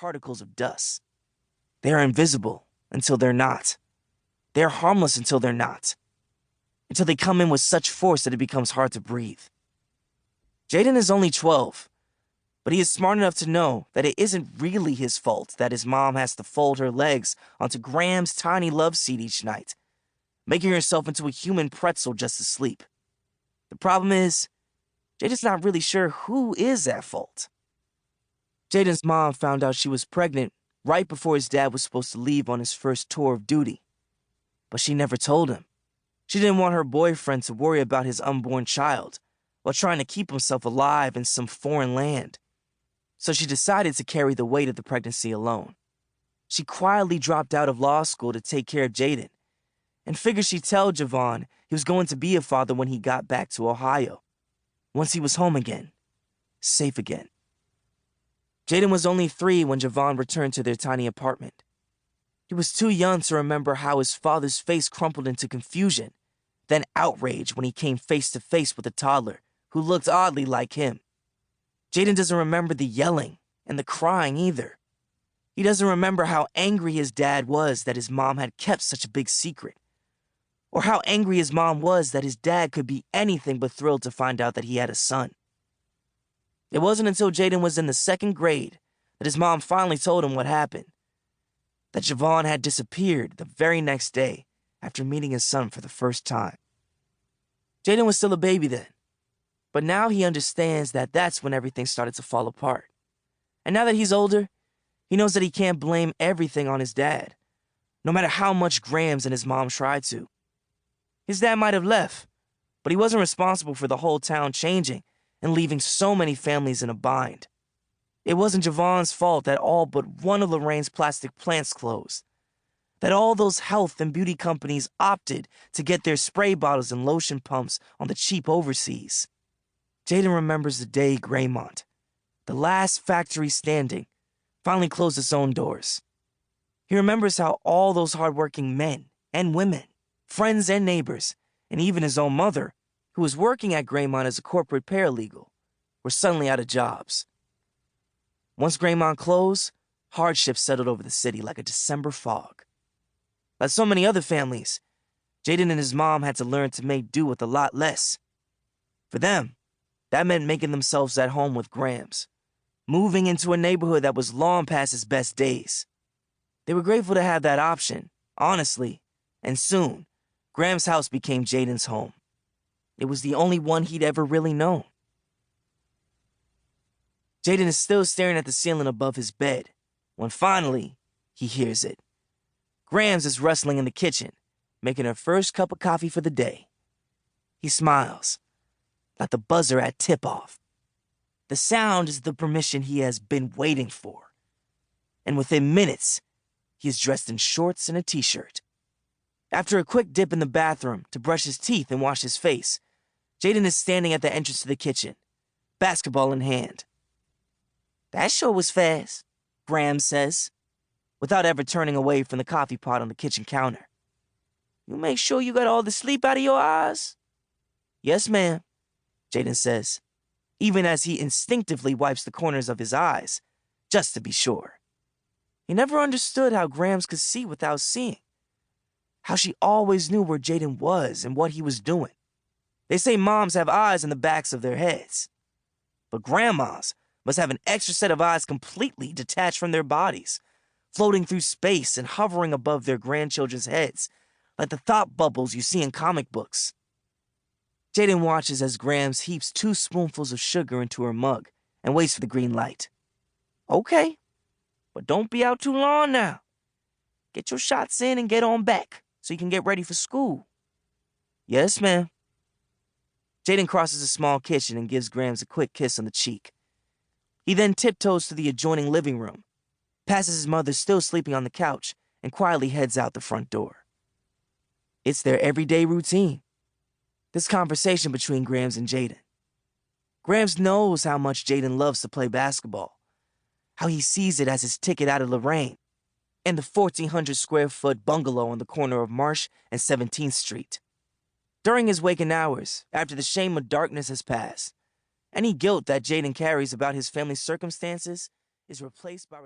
particles of dust. They are invisible until they're not. They are harmless until they're not. Until they come in with such force that it becomes hard to breathe. Jayden is only 12, but he is smart enough to know that it isn't really his fault that his mom has to fold her legs onto Graham's tiny love seat each night, making herself into a human pretzel just to sleep. The problem is, Jayden's not really sure who is at fault. Jayden's mom found out she was pregnant right before his dad was supposed to leave on his first tour of duty. But she never told him. She didn't want her boyfriend to worry about his unborn child while trying to keep himself alive in some foreign land. So she decided to carry the weight of the pregnancy alone. She quietly dropped out of law school to take care of Jayden and figured she'd tell Javon he was going to be a father when he got back to Ohio. Once he was home again, safe again. Jayden was only 3 when Javon returned to their tiny apartment. He was too young to remember how his father's face crumpled into confusion, then outrage when he came face to face with a toddler who looked oddly like him. Jayden doesn't remember the yelling and the crying either. He doesn't remember how angry his dad was that his mom had kept such a big secret, or how angry his mom was that his dad could be anything but thrilled to find out that he had a son. It wasn't until Jayden was in the 2nd grade that his mom finally told him what happened, that Javon had disappeared the very next day after meeting his son for the first time. Jayden was still a baby then, but now he understands that that's when everything started to fall apart. And now that he's older, he knows that he can't blame everything on his dad, no matter how much Grams and his mom tried to. His dad might have left, but he wasn't responsible for the whole town changing and leaving so many families in a bind. It wasn't Javon's fault that all but one of Lorraine's plastic plants closed, that all those health and beauty companies opted to get their spray bottles and lotion pumps on the cheap overseas. Jayden remembers the day Graymont, the last factory standing, finally closed its own doors. He remembers how all those hardworking men and women, friends and neighbors, and even his own mother, who was working at Graymont as a corporate paralegal, were suddenly out of jobs. Once Graymont closed, hardship settled over the city like a December fog. Like so many other families, Jayden and his mom had to learn to make do with a lot less. For them, that meant making themselves at home with Grams, moving into a neighborhood that was long past its best days. They were grateful to have that option, honestly, and soon, Grams' house became Jayden's home. It was the only one he'd ever really known. Jayden is still staring at the ceiling above his bed when finally he hears it. Grams is rustling in the kitchen, making her first cup of coffee for the day. He smiles, like the buzzer at tip-off. The sound is the permission he has been waiting for. And within minutes, he is dressed in shorts and a t-shirt. After a quick dip in the bathroom to brush his teeth and wash his face, Jayden is standing at the entrance to the kitchen, basketball in hand. "That sure was fast," Grams says, without ever turning away from the coffee pot on the kitchen counter. "You make sure you got all the sleep out of your eyes?" "Yes, ma'am," Jayden says, even as he instinctively wipes the corners of his eyes, just to be sure. He never understood how Grams could see without seeing, how she always knew where Jayden was and what he was doing. They say moms have eyes in the backs of their heads, but grandmas must have an extra set of eyes completely detached from their bodies, floating through space and hovering above their grandchildren's heads, like the thought bubbles you see in comic books. Jayden watches as Grams heaps 2 spoonfuls of sugar into her mug and waits for the green light. "Okay, but don't be out too long now. Get your shots in and get on back so you can get ready for school." "Yes, ma'am." Jayden crosses a small kitchen and gives Grams a quick kiss on the cheek. He then tiptoes to the adjoining living room, passes his mother still sleeping on the couch, and quietly heads out the front door. It's their everyday routine, this conversation between Grams and Jayden. Grams knows how much Jayden loves to play basketball, how he sees it as his ticket out of Lorraine, and the 1,400-square-foot bungalow on the corner of Marsh and 17th Street. During his waking hours, after the shame of darkness has passed, any guilt that Jayden carries about his family's circumstances is replaced by